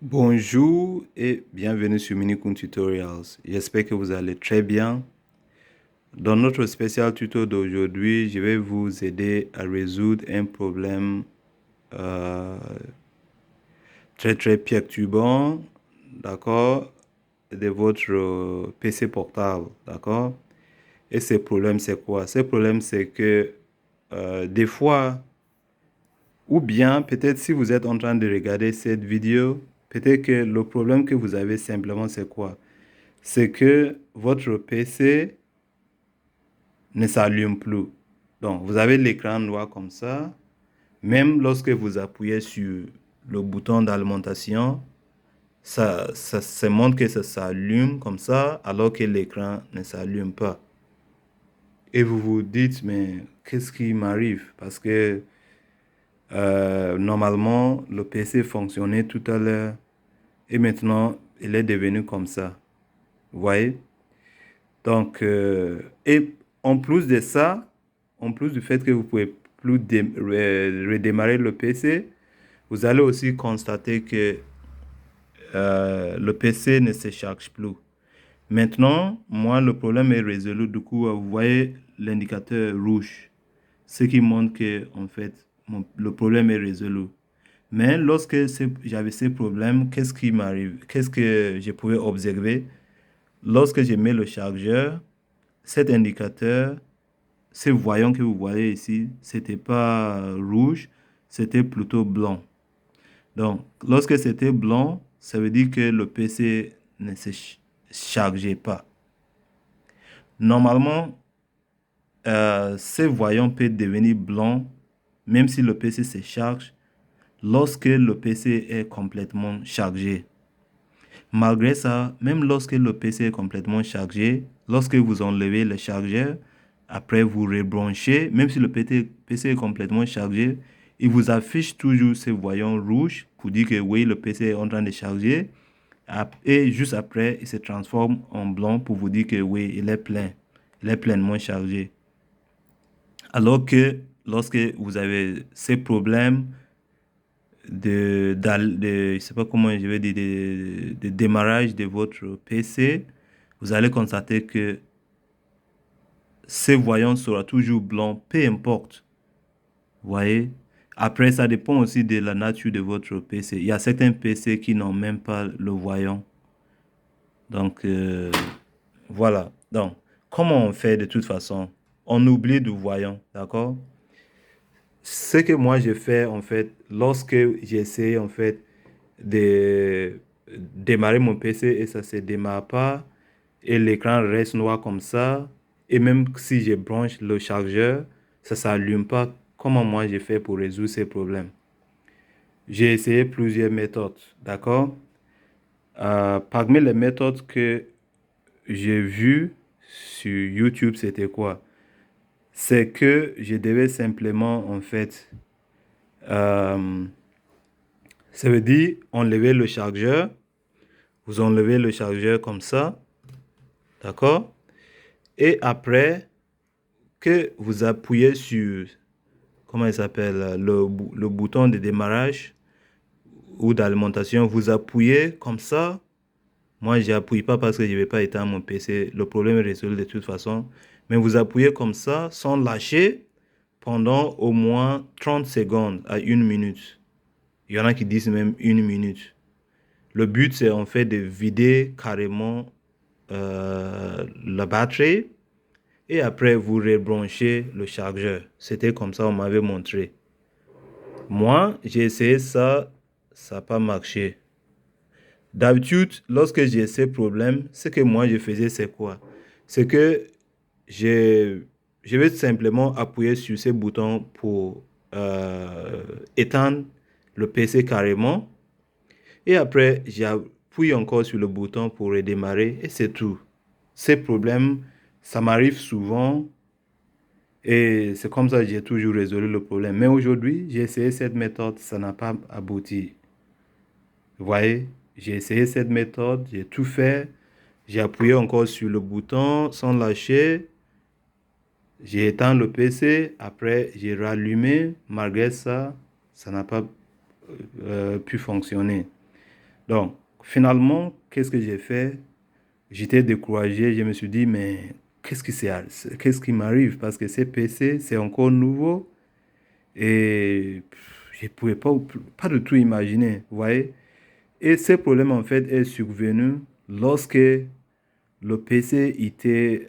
Bonjour et bienvenue sur Minikun Tutorials. J'espère que vous allez très bien. Dans notre spécial tuto d'aujourd'hui, je vais vous aider à résoudre un problème euh, très perturbant, d'accord, de votre PC portable, d'accord. Et ce problème, c'est quoi? Ce problème, c'est que des fois, ou bien peut-être si vous êtes en train de regarder cette vidéo, peut-être que le problème que vous avez simplement, c'est quoi? C'est que votre PC ne s'allume plus. Donc, vous avez l'écran noir comme ça. Même lorsque vous appuyez sur le bouton d'alimentation, ça montre que ça s'allume comme ça, alors que l'écran ne s'allume pas. Et vous vous dites, mais qu'est-ce qui m'arrive? Parce que normalement, le PC fonctionnait tout à l'heure et maintenant, il est devenu comme ça. Vous voyez? Donc, et en plus de ça, en plus du fait que vous pouvez plus redémarrer le PC, vous allez aussi constater que le PC ne se charge plus. Maintenant, moi, le problème est résolu. Du coup, vous voyez l'indicateur rouge, ce qui montre que, en fait, le problème est résolu. Mais lorsque j'avais ces problèmes, qu'est-ce qui m'arrive? Qu'est-ce que je pouvais observer? Lorsque je mets le chargeur, cet indicateur, ce voyant que vous voyez ici, c'était pas rouge, c'était plutôt blanc. Donc, lorsque c'était blanc, ça veut dire que le PC ne se chargeait pas. Normalement, ce voyant peut devenir blanc même si le PC se charge lorsque le PC est complètement chargé. Malgré ça, même lorsque le PC est complètement chargé, lorsque vous enlevez le chargeur, après vous rebranchez, même si le PC est complètement chargé, il vous affiche toujours ce voyant rouge pour dire que oui, le PC est en train de charger. Et juste après, il se transforme en blanc pour vous dire que oui, il est plein. Il est pleinement chargé. Alors que lorsque vous avez ces problèmes je sais pas comment je vais dire, de démarrage de votre PC, vous allez constater que ces voyants sera toujours blanc, peu importe. Vous voyez? Après, ça dépend aussi de la nature de votre PC. Il y a certains PC qui n'ont même pas le voyant. Donc, voilà. Donc, comment on fait de toute façon? On oublie du voyant, d'accord? Ce que moi j'ai fait, en fait, lorsque j'ai essayé, en fait, de démarrer mon PC et ça ne se démarre pas, et l'écran reste noir comme ça, et même si je branche le chargeur, ça ne s'allume pas. Comment moi j'ai fait pour résoudre ces problèmes? J'ai essayé plusieurs méthodes, d'accord? Parmi les méthodes que j'ai vues sur YouTube, c'était quoi? C'est que je devais simplement, en fait, euh, ça veut dire enlever le chargeur. Vous enlevez le chargeur comme ça, d'accord? Et après que vous appuyez sur, comment il s'appelle, le bouton de démarrage ou d'alimentation, vous appuyez comme ça. Moi, je n'appuie pas parce que je ne vais pas éteindre mon PC. Le problème est résolu de toute façon. Mais vous appuyez comme ça, sans lâcher, pendant au moins 30 secondes à 1 minute. Il y en a qui disent même 1 minute. Le but, c'est en fait de vider carrément la batterie et après vous rebranchez le chargeur. C'était comme ça on m'avait montré. Moi, j'ai essayé ça, ça n'a pas marché. D'habitude, lorsque j'ai ces problèmes, ce que moi je faisais, c'est quoi? C'est que je, je vais simplement appuyer sur ces boutons pour éteindre le PC carrément. Et après, j'appuie encore sur le bouton pour redémarrer et c'est tout. Ces problèmes, ça m'arrive souvent et c'est comme ça que j'ai toujours résolu le problème. Mais aujourd'hui, j'ai essayé cette méthode, ça n'a pas abouti. Vous voyez, j'ai essayé cette méthode, j'ai tout fait. J'ai appuyé encore sur le bouton sans lâcher. J'ai éteint le PC. Après, j'ai rallumé. Malgré ça, ça n'a pas pu fonctionner. Donc, finalement, qu'est-ce que j'ai fait? J'étais découragé, je me suis dit, mais qu'est-ce qui m'arrive? Parce que ces PC, c'est encore nouveau et je ne pouvais pas du tout imaginer, vous voyez? Et ce problème, en fait, est survenu lorsque le PC était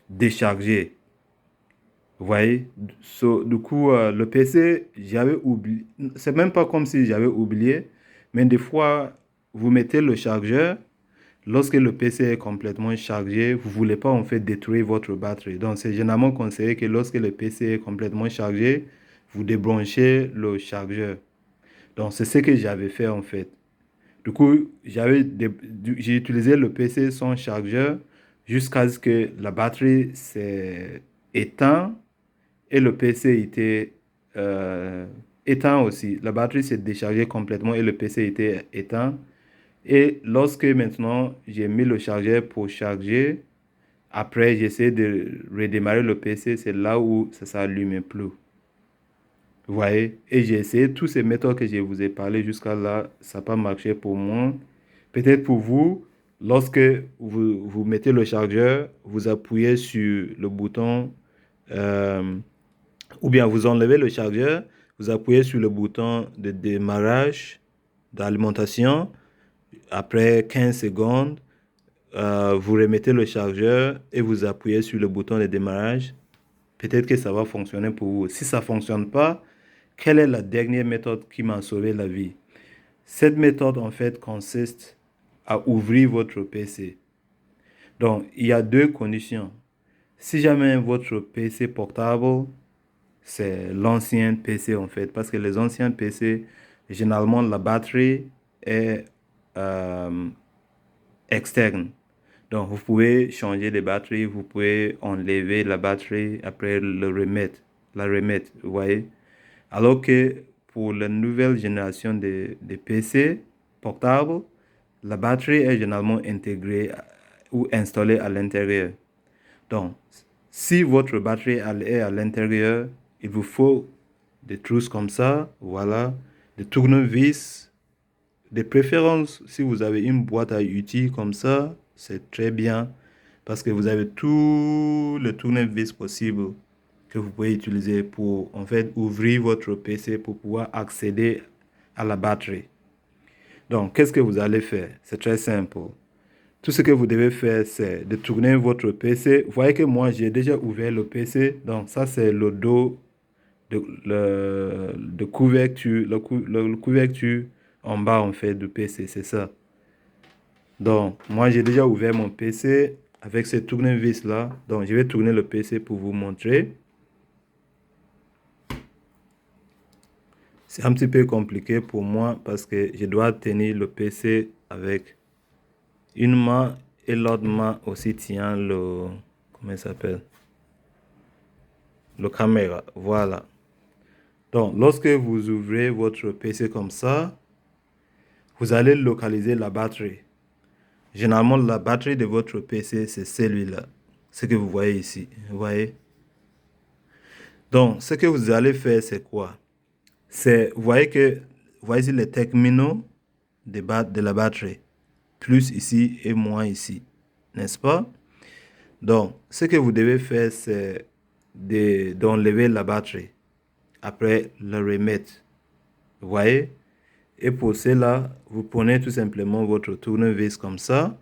déchargé. Vous voyez? Du coup, le PC, j'avais oublié. C'est même pas comme si j'avais oublié, mais des fois, vous mettez le chargeur. Lorsque le PC est complètement chargé, vous ne voulez pas en fait détruire votre batterie. Donc, c'est généralement conseillé que lorsque le PC est complètement chargé, vous débranchez le chargeur. Donc, c'est ce que j'avais fait en fait. Du coup, j'ai utilisé le PC sans chargeur jusqu'à ce que la batterie s'est éteinte et le PC était euh, éteint aussi. La batterie s'est déchargée complètement et le PC était éteint. Et lorsque maintenant j'ai mis le chargeur pour charger, après j'essaie de redémarrer le PC, c'est là où ça ne s'allumait plus. Vous voyez? Et j'ai essayé toutes ces méthodes que je vous ai parlé jusqu'à là, ça n'a pas marché pour moi. Peut-être pour vous, lorsque vous mettez le chargeur, vous appuyez sur le bouton, euh, ou bien vous enlevez le chargeur, vous appuyez sur le bouton de démarrage d'alimentation. Après 15 secondes, vous remettez le chargeur et vous appuyez sur le bouton de démarrage. Peut-être que ça va fonctionner pour vous. Si ça ne fonctionne pas, quelle est la dernière méthode qui m'a sauvé la vie? Cette méthode, en fait, consiste à ouvrir votre PC. Donc, il y a deux conditions. Si jamais votre PC portable, c'est l'ancien PC, en fait, parce que les anciens PC, généralement, la batterie est euh, externe. Donc, vous pouvez changer les batteries, vous pouvez enlever la batterie, après la remettre, vous voyez. Alors que pour la nouvelle génération de PC portables, la batterie est généralement intégrée ou installée à l'intérieur. Donc, si votre batterie est à l'intérieur, il vous faut des trousses comme ça, voilà, des tournevis, de préférence, si vous avez une boîte à outils comme ça, c'est très bien parce que vous avez tout le tournevis possible que vous pouvez utiliser pour en fait ouvrir votre PC pour pouvoir accéder à la batterie. Donc, qu'est-ce que vous allez faire? C'est très simple. Tout ce que vous devez faire, c'est de tourner votre PC. Vous voyez que moi, j'ai déjà ouvert le PC. Donc, ça, c'est le dos de couverture, le couverture en bas, en fait, du PC. C'est ça. Donc, moi, j'ai déjà ouvert mon PC avec ce tournevis-là. Donc, je vais tourner le PC pour vous montrer. C'est un petit peu compliqué pour moi parce que je dois tenir le PC avec une main et l'autre main aussi tient le... Comment il s'appelle? Le caméra. Voilà. Donc, lorsque vous ouvrez votre PC comme ça, vous allez localiser la batterie. Généralement, la batterie de votre PC, c'est celui-là. Ce que vous voyez ici. Vous voyez? Donc, ce que vous allez faire, c'est quoi? Vous voyez vous voyez ici les terminaux de la batterie. Plus ici et moins ici. N'est-ce pas? Donc, ce que vous devez faire, c'est d'enlever la batterie. Après, le remettre. Vous voyez? Et pour cela, vous prenez tout simplement votre tournevis comme ça.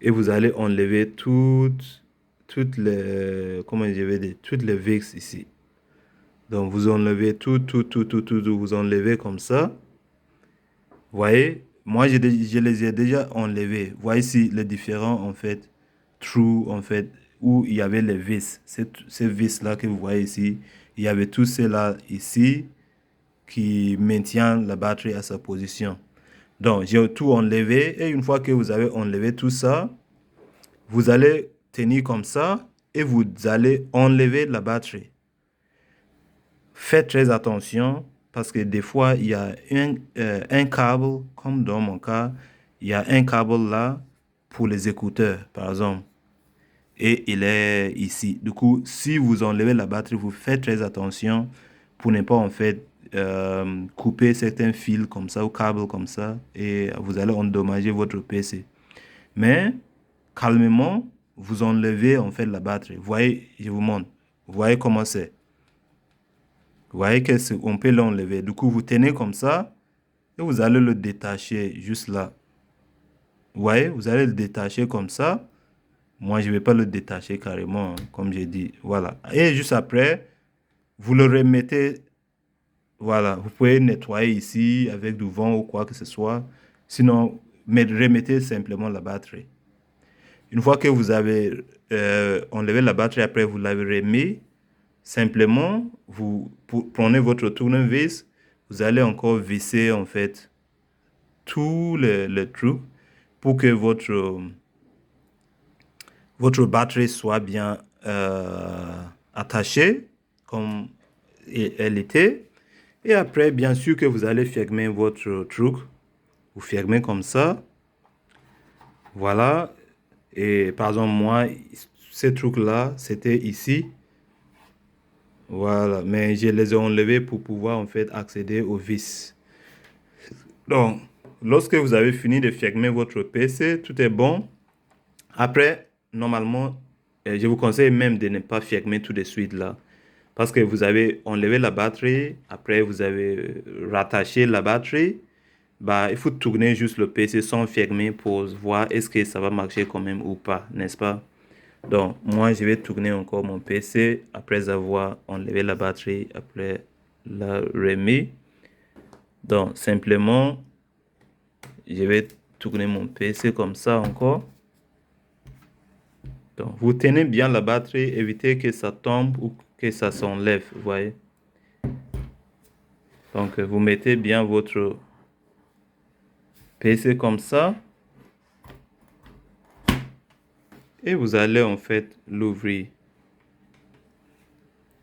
Et vous allez enlever toutes les, comment je vais dire, toutes les vis ici. Donc, vous enlevez tout, vous enlevez comme ça. Vous voyez, moi, je les ai déjà enlevés. Vous voyez ici les différents, en fait, trous, en fait, où il y avait les vis. Ces vis-là que vous voyez ici, il y avait tout cela ici qui maintient la batterie à sa position. Donc, j'ai tout enlevé. Et une fois que vous avez enlevé tout ça, vous allez tenir comme ça et vous allez enlever la batterie. Faites très attention parce que des fois, il y a un câble, comme dans mon cas, il y a un câble là pour les écouteurs, par exemple. Et il est ici. Du coup, si vous enlevez la batterie, vous faites très attention pour ne pas en fait couper certains fils comme ça ou câbles comme ça et vous allez endommager votre PC. Mais calmement, vous enlevez en fait la batterie. Vous voyez, je vous montre. Vous voyez comment c'est. Vous voyez qu'on peut l'enlever. Du coup, vous tenez comme ça et vous allez le détacher juste là. Vous voyez, vous allez le détacher comme ça. Moi, je ne vais pas le détacher carrément, hein, comme j'ai dit. Voilà. Et juste après, vous le remettez. Voilà. Vous pouvez nettoyer ici avec du vent ou quoi que ce soit. Sinon, remettez simplement la batterie. Une fois que vous avez enlevé la batterie, après vous l'avez remis, simplement, vous prenez votre tournevis, vous allez encore visser en fait tout le truc pour que votre batterie soit bien attachée comme elle était. Et après, bien sûr que vous allez fermer votre truc. Vous fermez comme ça. Voilà. Et par exemple, moi, ces trucs-là, c'était ici. Voilà. Mais je les ai enlevés pour pouvoir en fait accéder aux vis. Donc, lorsque vous avez fini de fermer votre PC, tout est bon. Après, normalement, je vous conseille même de ne pas fermer tout de suite là. Parce que vous avez enlevé la batterie, après vous avez rattaché la batterie. Bah, il faut tourner juste le PC sans fermer pour voir est-ce que ça va marcher quand même ou pas, n'est-ce pas? Donc, moi, je vais tourner encore mon PC après avoir enlevé la batterie, après la remis. Donc, simplement, je vais tourner mon PC comme ça encore. Donc, vous tenez bien la batterie, évitez que ça tombe ou que ça s'enlève, vous voyez. Donc, vous mettez bien votre PC comme ça. Et vous allez en fait l'ouvrir.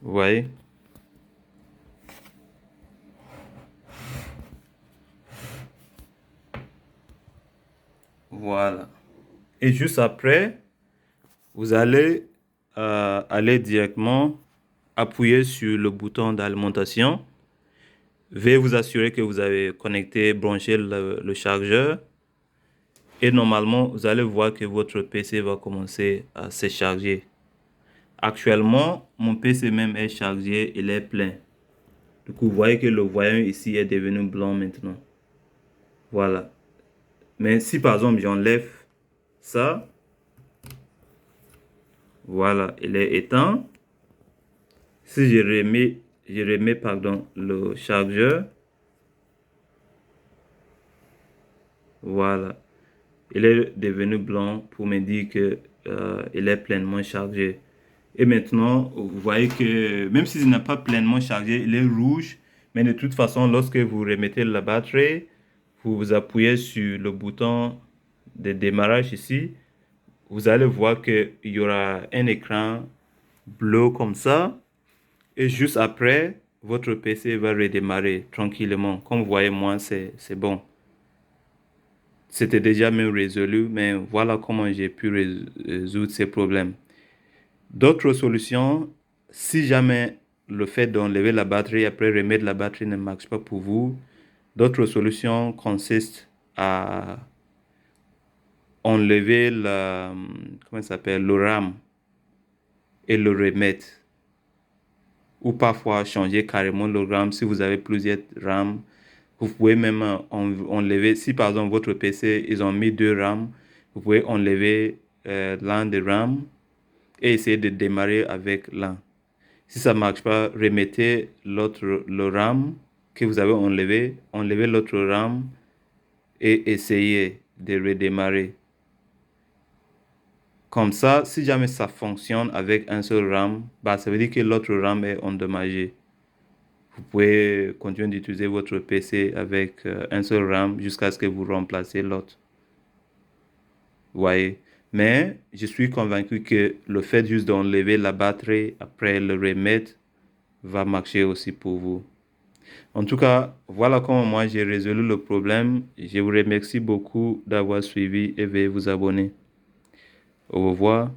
Vous voyez? Voilà. Et juste après, vous allez aller directement appuyer sur le bouton d'alimentation. Veuillez vous assurer que vous avez connecté, branché le chargeur. Et normalement, vous allez voir que votre PC va commencer à se charger. Actuellement, mon PC même est chargé, il est plein. Du coup, vous voyez que le voyant ici est devenu blanc maintenant. Voilà. Mais si par exemple j'enlève ça, voilà, il est éteint. Si je remets pardon, le chargeur, voilà, il est devenu blanc pour me dire que il est pleinement chargé. Et maintenant, vous voyez que même s'il n'est pas pleinement chargé, il est rouge. Mais de toute façon, lorsque vous remettez la batterie, vous appuyez sur le bouton de démarrage ici. Vous allez voir qu'il y aura un écran bleu comme ça. Et juste après, votre PC va redémarrer tranquillement. Comme vous voyez, moi, c'est bon. C'était déjà même résolu, mais voilà comment j'ai pu résoudre ces problèmes. D'autres solutions, si jamais le fait d'enlever la batterie après remettre la batterie ne marche pas pour vous, d'autres solutions consistent à enlever comment ça s'appelle, le RAM et le remettre. Ou parfois changer carrément le RAM si vous avez plusieurs RAM. Vous pouvez même enlever, si par exemple votre PC, ils ont mis 2 RAM, vous pouvez enlever l'un des RAM et essayer de démarrer avec l'un. Si ça ne marche pas, remettez le RAM que vous avez enlevé, enlevez l'autre RAM et essayez de redémarrer. Comme ça, si jamais ça fonctionne avec un seul RAM, bah, ça veut dire que l'autre RAM est endommagé. Vous pouvez continuer d'utiliser votre PC avec un seul RAM jusqu'à ce que vous remplaciez l'autre. Vous voyez? Mais je suis convaincu que le fait juste d'enlever la batterie après le remettre va marcher aussi pour vous. En tout cas, voilà comment moi j'ai résolu le problème. Je vous remercie beaucoup d'avoir suivi et veuillez vous abonner. Au revoir.